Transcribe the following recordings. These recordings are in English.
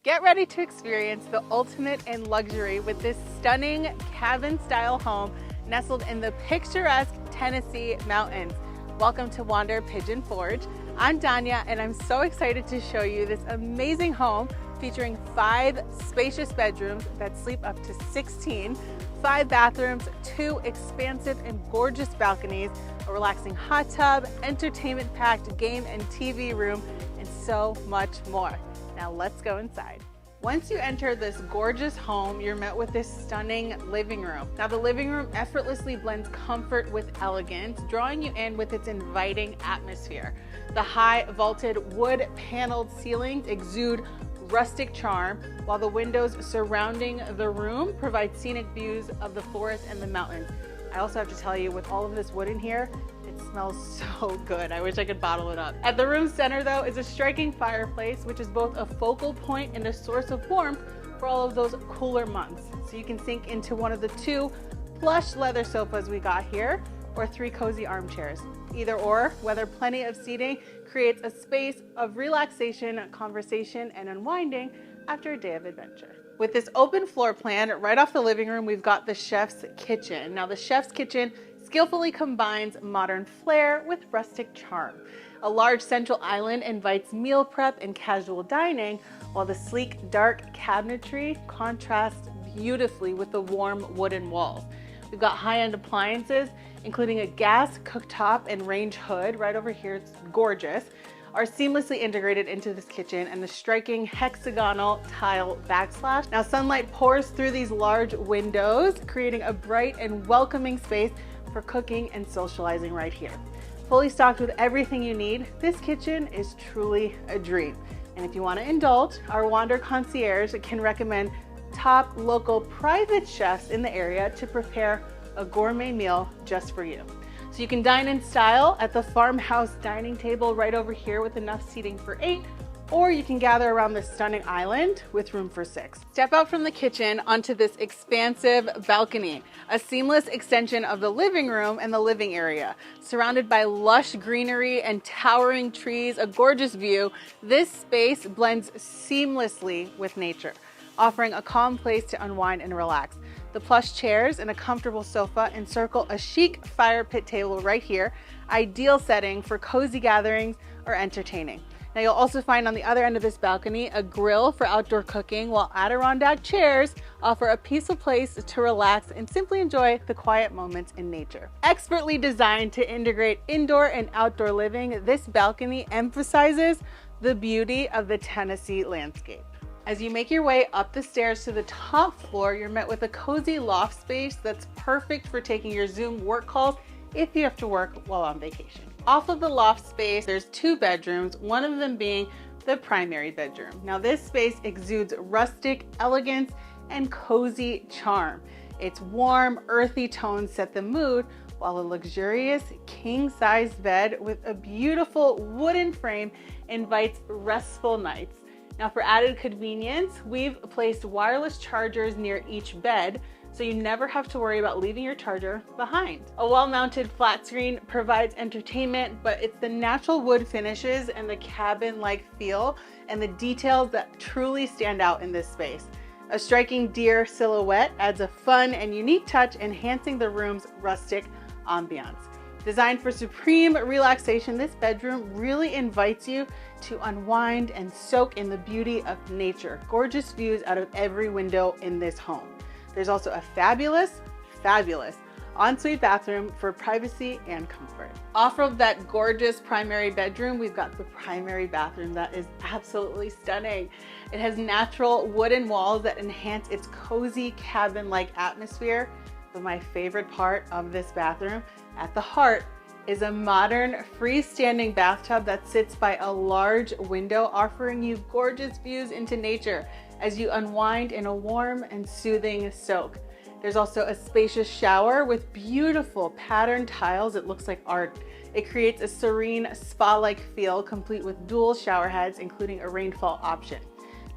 Get ready to experience the ultimate in luxury with this stunning cabin-style home nestled in the picturesque Tennessee mountains. Welcome to Wander Pigeon Forge. I'm Danya, and I'm so excited to show you this amazing home featuring 5 spacious bedrooms that sleep up to 16, 5 bathrooms, 2 expansive and gorgeous balconies, a relaxing hot tub, entertainment-packed game and TV room, and so much more. Now let's go inside. Once you enter this gorgeous home, you're met with this stunning living room. Now the living room effortlessly blends comfort with elegance, drawing you in with its inviting atmosphere. The high vaulted wood paneled ceilings exude rustic charm, while the windows surrounding the room provide scenic views of the forest and the mountains. I also have to tell you, with all of this wood in here, it smells so good. I wish I could bottle it up. At the room's center though is a striking fireplace, which is both a focal point and a source of warmth for all of those cooler months. So you can sink into one of the 2 plush leather sofas we got here, or 3 cozy armchairs. Either or, whether plenty of seating creates a space of relaxation, conversation, and unwinding after a day of adventure. With this open floor plan, right off the living room, we've got the chef's kitchen. Now the chef's kitchen skillfully combines modern flair with rustic charm. A large central island invites meal prep and casual dining, while the sleek, dark cabinetry contrasts beautifully with the warm wooden walls. We've got high-end appliances, including a gas cooktop and range hood. Right over here, it's gorgeous, are seamlessly integrated into this kitchen, and the striking hexagonal tile backsplash. Now sunlight pours through these large windows, creating a bright and welcoming space for cooking and socializing right here. Fully stocked with everything you need, this kitchen is truly a dream. And if you want to indulge, our Wander Concierge can recommend top local private chefs in the area to prepare a gourmet meal just for you. So you can dine in style at the farmhouse dining table right over here with enough seating for 8, or you can gather around this stunning island with room for 6. Step out from the kitchen onto this expansive balcony, a seamless extension of the living room and the living area. Surrounded by lush greenery and towering trees, a gorgeous view, this space blends seamlessly with nature, offering a calm place to unwind and relax. The plush chairs and a comfortable sofa encircle a chic fire pit table right here, ideal setting for cozy gatherings or entertaining. Now you'll also find on the other end of this balcony a grill for outdoor cooking, while Adirondack chairs offer a peaceful place to relax and simply enjoy the quiet moments in nature. Expertly designed to integrate indoor and outdoor living, this balcony emphasizes the beauty of the Tennessee landscape. As you make your way up the stairs to the top floor, you're met with a cozy loft space that's perfect for taking your Zoom work calls if you have to work while on vacation. Off of the loft space, there's 2 bedrooms, one of them being the primary bedroom. Now this space exudes rustic elegance and cozy charm. Its warm, earthy tones set the mood, while a luxurious king-size bed with a beautiful wooden frame invites restful nights. Now for added convenience, we've placed wireless chargers near each bed, so you never have to worry about leaving your charger behind. A wall-mounted flat screen provides entertainment, but it's the natural wood finishes and the cabin-like feel and the details that truly stand out in this space. A striking deer silhouette adds a fun and unique touch, enhancing the room's rustic ambiance. Designed for supreme relaxation, this bedroom really invites you to unwind and soak in the beauty of nature. Gorgeous views out of every window in this home. There's also a fabulous ensuite bathroom for privacy and comfort. Off of that gorgeous primary bedroom, we've got the primary bathroom that is absolutely stunning. It has natural wooden walls that enhance its cozy cabin-like atmosphere. But my favorite part of this bathroom, at the heart, is a modern freestanding bathtub that sits by a large window, offering you gorgeous views into nature as you unwind in a warm and soothing soak. There's also a spacious shower with beautiful patterned tiles. It looks like art. It creates a serene spa-like feel, complete with dual shower heads, including a rainfall option.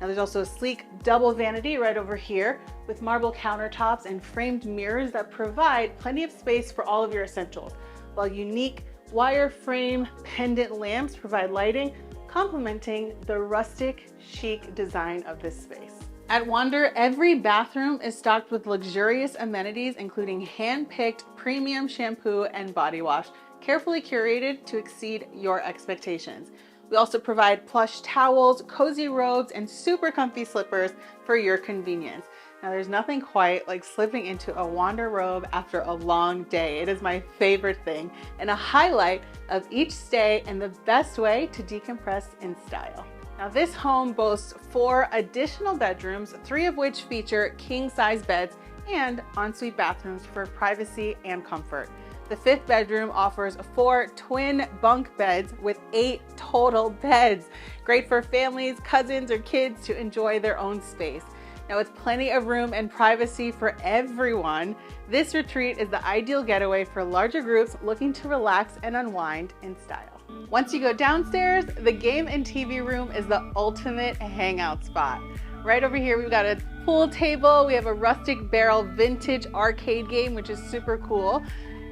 Now there's also a sleek double vanity right over here with marble countertops and framed mirrors that provide plenty of space for all of your essentials, while unique wire frame pendant lamps provide lighting. complementing the rustic, chic design of this space. At Wander, every bathroom is stocked with luxurious amenities, including hand-picked premium shampoo and body wash, carefully curated to exceed your expectations. We also provide plush towels, cozy robes, and super comfy slippers for your convenience. Now, there's nothing quite like slipping into a Wander robe after a long day. It is my favorite thing and a highlight of each stay and the best way to decompress in style. Now, this home boasts 4 additional bedrooms, 3 of which feature king-size beds and ensuite bathrooms for privacy and comfort. The 5th bedroom offers 4 twin bunk beds with 8 total beds. Great for families, cousins, or kids to enjoy their own space. Now, with plenty of room and privacy for everyone, this retreat is the ideal getaway for larger groups looking to relax and unwind in style. Once you go downstairs, the game and TV room is the ultimate hangout spot. Right over here, we've got a pool table. We have a rustic barrel vintage arcade game, which is super cool,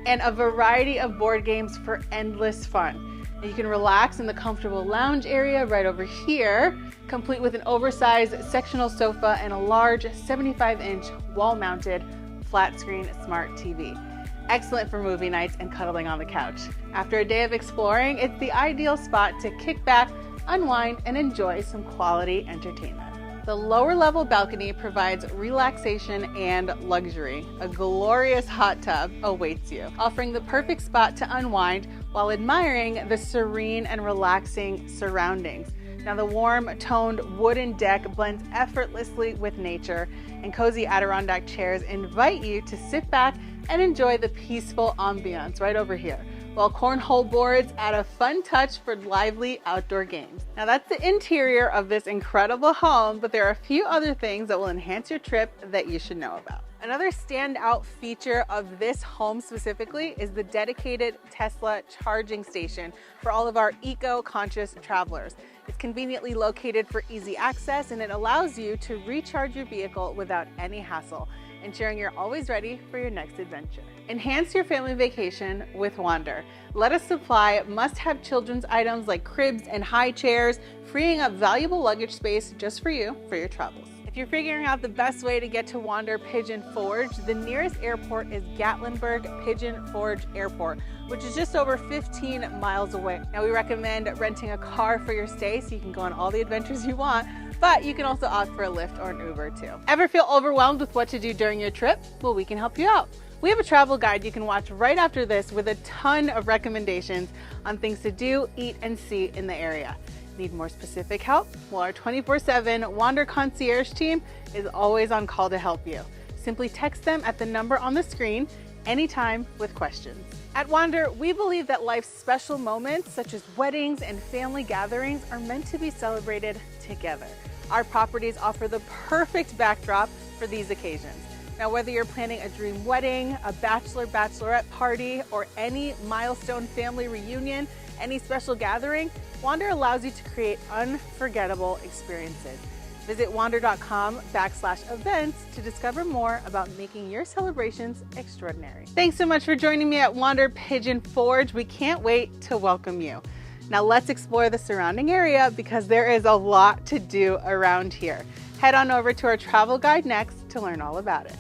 and a variety of board games for endless fun. You can relax in the comfortable lounge area right over here, complete with an oversized sectional sofa and a large 75-inch wall-mounted flat-screen smart TV. Excellent for movie nights and cuddling on the couch. After a day of exploring, it's the ideal spot to kick back, unwind, and enjoy some quality entertainment. The lower level balcony provides relaxation and luxury. A glorious hot tub awaits you, offering the perfect spot to unwind while admiring the serene and relaxing surroundings. Now, the warm toned wooden deck blends effortlessly with nature, and cozy Adirondack chairs invite you to sit back and enjoy the peaceful ambiance right over here, while cornhole boards add a fun touch for lively outdoor games. Now, that's the interior of this incredible home, but there are a few other things that will enhance your trip that you should know about. Another standout feature of this home specifically is the dedicated Tesla charging station for all of our eco-conscious travelers. It's conveniently located for easy access, and it allows you to recharge your vehicle without any hassle, ensuring you're always ready for your next adventure. Enhance your family vacation with Wander. Let us supply must-have children's items like cribs and high chairs, freeing up valuable luggage space just for you for your travels. If you're figuring out the best way to get to Wander Pigeon Forge, the nearest airport is Gatlinburg Pigeon Forge Airport, which is just over 15 miles away. Now, we recommend renting a car for your stay so you can go on all the adventures you want, but you can also opt for a Lyft or an Uber too. Ever feel overwhelmed with what to do during your trip? Well, we can help you out. We have a travel guide you can watch right after this with a ton of recommendations on things to do, eat, and see in the area. Need more specific help? Well, our 24/7 Wander Concierge team is always on call to help you. Simply text them at the number on the screen anytime with questions. At Wander, we believe that life's special moments, such as weddings and family gatherings, are meant to be celebrated together. Our properties offer the perfect backdrop for these occasions. Now, whether you're planning a dream wedding, a bachelorette party, or any milestone family reunion, any special gathering, Wander allows you to create unforgettable experiences. Visit wander.com/events to discover more about making your celebrations extraordinary. Thanks so much for joining me at Wander Pigeon Forge. We can't wait to welcome you. Now, let's explore the surrounding area because there is a lot to do around here. Head on over to our travel guide next to learn all about it.